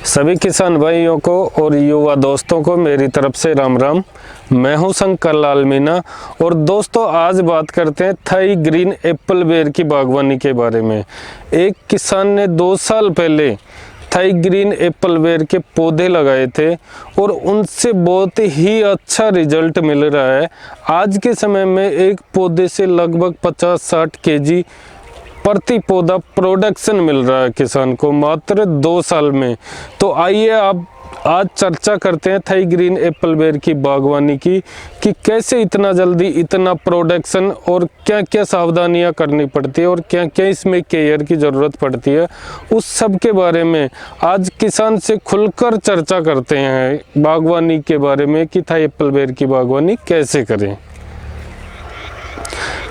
सभी किसान भाइयों को और युवा दोस्तों को मेरी तरफ से राम राम। मैं हूं शंकर लाल मीना और दोस्तों आज बात करते हैं थाई ग्रीन एप्पल बेर की बागवानी के बारे में। एक किसान ने 2 साल पहले थाई ग्रीन एप्पल बेर के पौधे लगाए थे और उनसे बहुत ही अच्छा रिजल्ट मिल रहा है। आज के समय में एक पौधे से लगभग 50-60 केजी प्रति पौधा प्रोडक्शन मिल रहा है किसान को मात्र 2 साल में। तो आइए आप आज चर्चा करते हैं थाई ग्रीन एप्पल बेर की बागवानी की कि कैसे इतना जल्दी इतना प्रोडक्शन और क्या क्या सावधानियां करनी पड़ती है और क्या क्या इसमें केयर की ज़रूरत पड़ती है, उस सब के बारे में आज किसान से खुलकर चर्चा करते हैं बागवानी के बारे में कि थाई एप्पल बेर की बागवानी कैसे करें।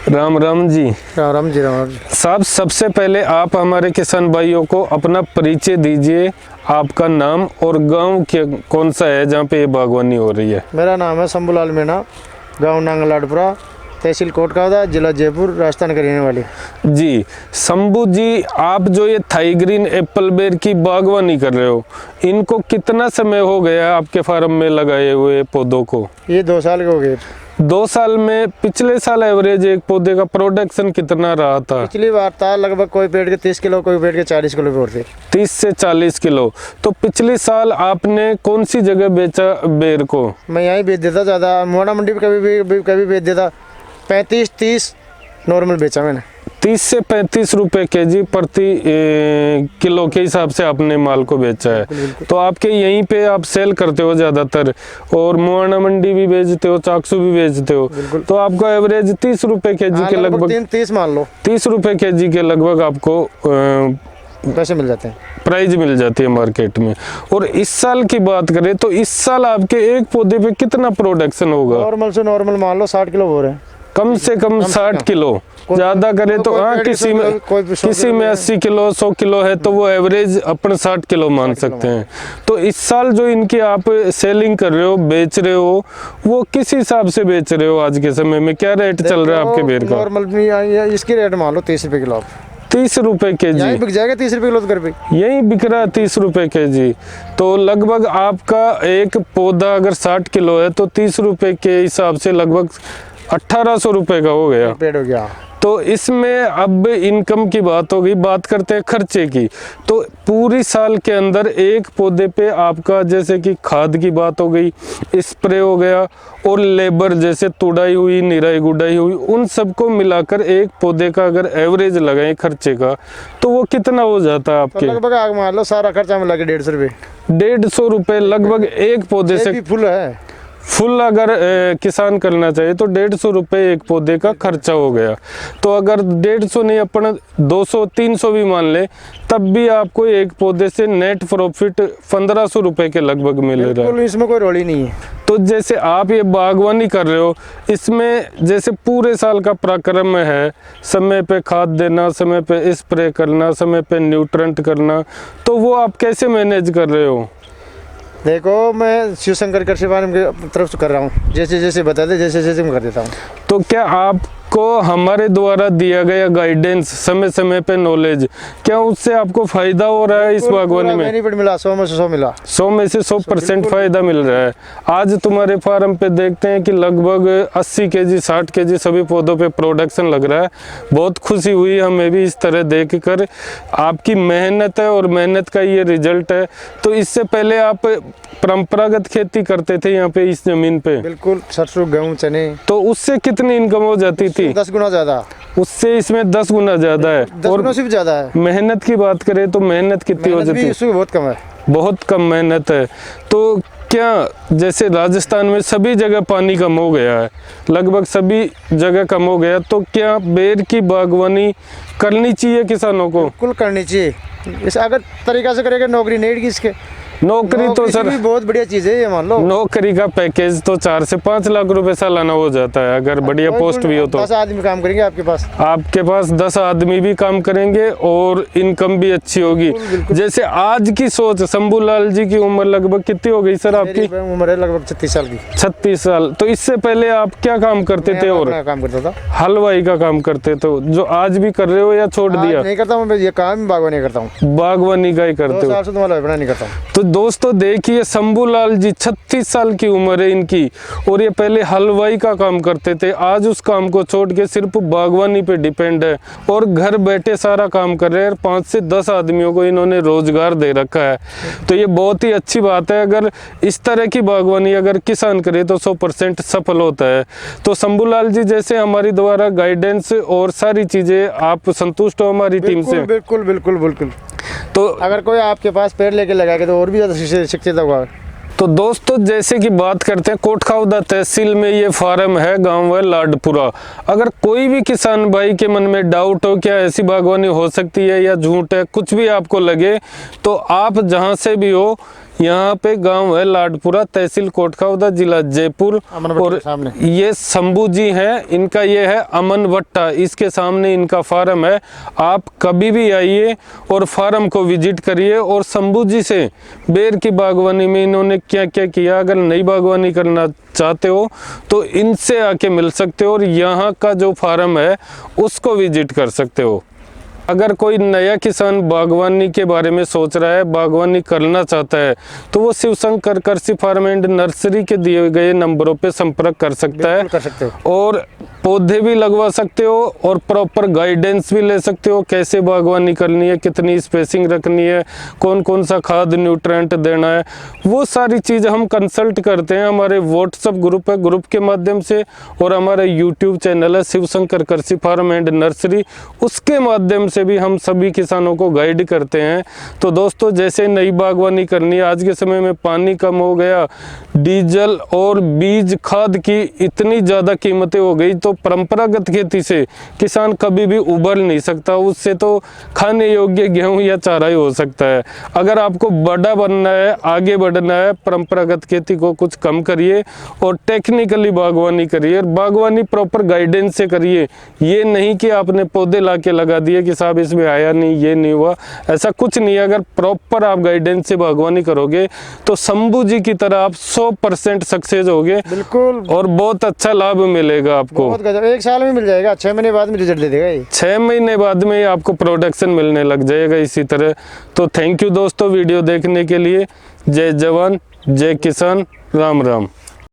राम राम जी। राम जी राम जी। साहब सबसे पहले आप हमारे किसान भाइयों को अपना परिचय दीजिए, आपका नाम और गांव कौन सा है जहां पे ये बागवानी हो रही है। मेरा नाम है शंभूलाल मीणा, गांव नांगलाडपुरा, तहसील कोटकादा, जिला जयपुर, राजस्थान का रहने वाले। जी शंभू जी, आप जो ये थाई ग्रीन एप्पल बेर की बागवानी कर रहे हो, इनको कितना समय हो गया आपके फार्म में लगाए हुए पौधों को? ये 2 साल के हो गए। 2 साल में पिछले साल एवरेज एक पौधे का प्रोडक्शन कितना रहा था? पिछली बार था लगभग कोई पेड़ के 30 किलो, कोई पेड़ के 40 किलो पे थे। 30 से 40 किलो। तो पिछले साल आपने कौन सी जगह बेचा बेर को? मैं यहीं बेच देता, ज़्यादा मोड़ा मंडी पे कभी बेच देता। 35-30 नॉर्मल बेचा मैंने। 30 से 35 रुपए केजी प्रति किलो के हिसाब से आपने माल को बेचा है। तो आपके यहीं पे आप सेल करते हो ज़्यादातर और मुआना मंडी भी बेचते हो, चाकसू भी बेचते हो, तो आपको एवरेज 30 रुपए केजी के लगभग 30 मान लो, 30 रुपए केजी के लगभग आपको पैसे मिल जाते हैं, प्राइस मिल जाती है मार्केट में। और इस साल की बात करें तो इस साल आपके एक पौधे पे कितना प्रोडक्शन होगा? नॉर्मल से नॉर्मल मान लो 60 किलो हो रहे हैं। कम से कम 60 किलो, ज्यादा करे तो हाँ किसी में 80 किलो 100 किलो है तो वो एवरेज अपन 60 किलो मान सकते हैं। तो इस साल जो इनकी आप सेलिंग कर रहे हो, बेच रहे हो, वो किस हिसाब से बेच रहे हो? आज के समय में क्या रेट चल रहा है आपके बेर का? नॉर्मल इसकी रेट मान लो 30 रुपए किलो। 30 रुपए केजी बिक जाएगा, 30 रुपए किलो तो घर पे यही बिक रहा है 30 रुपए केजी। तो लगभग आपका एक पौधा अगर 60 किलो है तो 30 रुपए के हिसाब से लगभग 1800 रुपए का हो गया, पेड़ हो गया। तो इसमें अब इनकम की बात हो गई, बात करते हैं खर्चे की। तो पूरी साल के अंदर एक पौधे पे आपका जैसे कि खाद की बात हो गई, स्प्रे हो गया और लेबर जैसे तुड़ाई हुई, निराई गुड़ाई हुई, उन सबको मिलाकर एक पौधे का अगर एवरेज लगाएं खर्चे का तो वो कितना हो जाता है आपके? तो लगभग आग मान लो सारा खर्चा मिला के 150 रुपये। 150 रुपये लगभग एक पौधे से फुल है। फुल अगर किसान करना चाहिए तो 150 रुपये एक पौधे का खर्चा हो गया। तो अगर 150 नहीं अपन 200-300 भी मान ले तब भी आपको एक पौधे से नेट प्रॉफिट 1500 रुपये के लगभग मिल रहा है। इसमें कोई रोल ही नहीं है। तो जैसे आप ये बागवानी कर रहे हो, इसमें जैसे पूरे साल का पराक्रम है, समय पे खाद देना, समय पे स्प्रे करना, समय पे न्यूट्रेंट करना, तो वो आप कैसे मैनेज कर रहे हो? देखो मैं शिव शंकर कृषि फार्म की तरफ से कर रहा हूँ, जैसे जैसे बताते जैसे मैं कर देता हूँ। तो क्या आपको हमारे द्वारा दिया गया गाइडेंस, समय समय पे नॉलेज, क्या उससे आपको फायदा हो रहा है इस बागवानी में? बेनिफिट मिला, 100 में से 100 मिला। 100 में से 100% फायदा मिल रहा है। आज तुम्हारे फार्म पे देखते हैं कि लगभग 80 केजी 60 केजी सभी पौधों पे प्रोडक्शन लग रहा है। बहुत खुशी हुई हमें भी इस तरह देख कर। आपकी मेहनत है और मेहनत का ये रिजल्ट है। तो इससे पहले आप परंपरागत खेती करते थे यहाँ पे इस जमीन पे? बिल्कुल, सरसों गेहूँ चने। तो उससे कितनी इनकम हो जाती थी? 10 गुना ज्यादा। उससे इसमें 10 गुना ज्यादा है। 10 गुना से भी ज्यादा है। मेहनत की बात करें तो मेहनत कितनी हो जाती है? बहुत कम है, बहुत कम मेहनत है। तो क्या जैसे राजस्थान में सभी जगह पानी कम हो गया है, लगभग सभी जगह कम हो गया, तो क्या बेर की बागवानी करनी चाहिए किसानों को? बिल्कुल करनी चाहिए। इस अगर तरीका से करेगा नौकरी नहीं होगी इसके। नौकरी तो सर बहुत बढ़िया चीज है ये, मान लो नौकरी का पैकेज तो 4 से 5 लाख रुपए सालाना हो जाता है अगर बढ़िया पोस्ट भी हो तो। 10 आदमी काम करेंगे आपके पास 10 आदमी भी काम करेंगे और इनकम भी अच्छी होगी। जैसे आज की सोच, शंभूलाल जी की उम्र लगभग कितनी हो गई सर आपकी? उम्र है लगभग 36 साल की। 36 साल। तो इससे पहले आप क्या काम करते थे? और काम करता था, हलवाई का काम करते थे, जो आज भी कर रहे हो या छोड़ दिया? नहीं करता हूँ ये काम, बागवानी करता हूँ। बागवानी का ही करते हो? 2 साल से नहीं करता हूँ। तो दोस्तों देखिए, शंभूलाल जी 36 साल की उम्र है इनकी, और ये पहले हलवाई का काम करते थे। आज उस काम को छोड़ के सिर्फ बागवानी पे डिपेंड है और घर बैठे सारा काम कर रहे हैं। 5 से 10 आदमियों को इन्होंने रोजगार दे रखा है, तो ये बहुत ही अच्छी बात है। अगर इस तरह की बागवानी अगर किसान करे तो 100% सफल होता है। तो शंभूलाल जी, जैसे हमारी द्वारा गाइडेंस और सारी चीजें, आप संतुष्ट हो हमारी टीम से? बिल्कुल बिल्कुल बिल्कुल। तो अगर कोई आपके पास पेड़ लेके लगाएगा तो और भी ज़्यादा शिक्षित होगा। तो दोस्तों, जैसे कि बात करते हैं, कोटखावदा तहसील में ये फार्म है, गांव है लाडपुरा। अगर कोई भी किसान भाई के मन में डाउट हो क्या ऐसी बागवानी हो सकती है या झूठ है, कुछ भी आपको लगे, तो आप जहां से भी हो, यहाँ पे गांव है लाडपुरा, तहसील कोटखावदा, जिला जयपुर, और ये शंभू जी हैं, इनका ये है अमन भट्टा, इसके सामने इनका फार्म है। आप कभी भी आइए और फार्म को विजिट करिए और शंभू जी से बेर की बागवानी में इन्होंने क्या क्या किया, अगर नई बागवानी करना चाहते हो तो इनसे आके मिल सकते हो और यहाँ का जो फार्म है उसको विजिट कर सकते हो। अगर कोई नया किसान बागवानी के बारे में सोच रहा है, बागवानी करना चाहता है, तो वो शिवशंकर कृषि फार्म एंड नर्सरी के दिए गए नंबरों पे संपर्क कर सकता है, कर सकते हो। और पौधे भी लगवा सकते हो और प्रॉपर गाइडेंस भी ले सकते हो, कैसे बागवानी करनी है, कितनी स्पेसिंग रखनी है, कौन कौन सा खाद न्यूट्रेंट देना है, वो सारी चीज़ हम कंसल्ट करते हैं। हमारे व्हाट्सएप ग्रुप है, ग्रुप के माध्यम से, और हमारा यूट्यूब चैनल है शिवशंकर कृषि फार्म एंड नर्सरी, उसके माध्यम से भी हम सभी किसानों को गाइड करते हैं। तो दोस्तों, जैसे नई बागवानी करनी है, आज के समय में पानी कम हो गया, डीजल और बीज खाद की इतनी ज़्यादा कीमतें हो गई, तो परंपरागत खेती से किसान कभी भी उबर नहीं सकता। उससे तो खाने योग्य गेहूं या चारा ही हो सकता है। अगर आपको बड़ा बनना है, आगे बढ़ना है, परंपरागत खेती को कुछ कम करिए और टेक्निकली बागवानी करिए, और बागवानी प्रॉपर गाइडेंस से करिए। ये नहीं कि आपने पौधे ला के लगा दिए कि साहब इसमें आया नहीं, ये नहीं हुआ, ऐसा कुछ नहीं है। अगर प्रॉपर आप गाइडेंस से बागवानी करोगे तो शंभू जी की तरह आप 100% सक्सेस होगे, बिल्कुल, और बहुत अच्छा लाभ मिलेगा आपको। 1 साल में मिल जाएगा, 6 महीने बाद में रिजल्ट दे देगा ये। 6 महीने बाद में आपको प्रोडक्शन मिलने लग जाएगा इसी तरह। तो थैंक यू दोस्तों वीडियो देखने के लिए। जय जवान, जय किसान, राम राम।